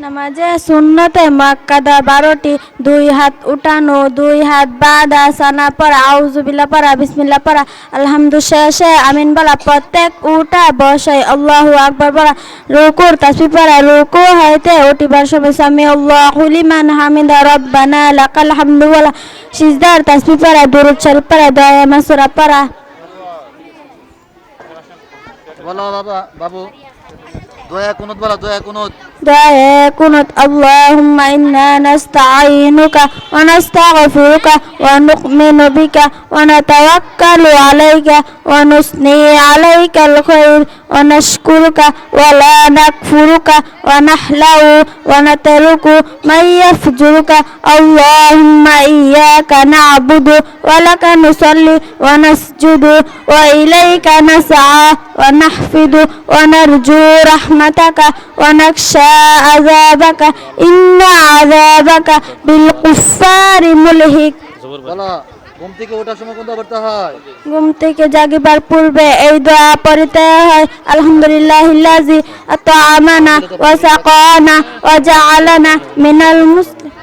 নামাজে সুন্নতে মুআক্কাদা 12টি, 2 হাত উঠানো, 2 হাত বাঁধা, সানা পড়া, আউযুবিল্লাহ পড়া, বিসমিল্লাহ পড়া, আলহামদু শেষে আমিন বলা, প্রত্যেক উঠা বসায় আল্লাহু আকবার বলা, রুকুর তাসবিহ পড়া, রুকু হইতে উঠিবার সময় সামি আল্লাহু লিমান হামিদা রব্বানা লাকাল হামদু বলা, সিজদার তাসবিহ পড়া, দুরূদ শরীফ পড়া, দোয়া মাসুরা পড়া। বলো বাবা বাবু, দোয়া কুনুত বলো, দোয়া কুনুত। دعاء كنت اللهم إنا نستعينك ونستغفرك ونؤمن بك ونتوكل عليك ونثني عليك الخير ونشكرك ولا نكفرك ونحلو ونترك من يفجرك اللهم إياك نعبد ولك نصلي ونسجد وإليك نسعى ونحفد ونرجو رحمتك ونخشى عذابك إن عذابك بالكفار ملحق। বলো, ঘুম থেকে ওঠার সময় কোন দোয়া পড়তে হয়? ঘুম থেকে জাগিবার পূর্বে এই দোয়া পড়তে হয়, আলহামদুলিল্লাহিল্লাযী আত'আমানা ওয়া সাকানা ওয়া জাআলানা মিনাল মুসলিমিন।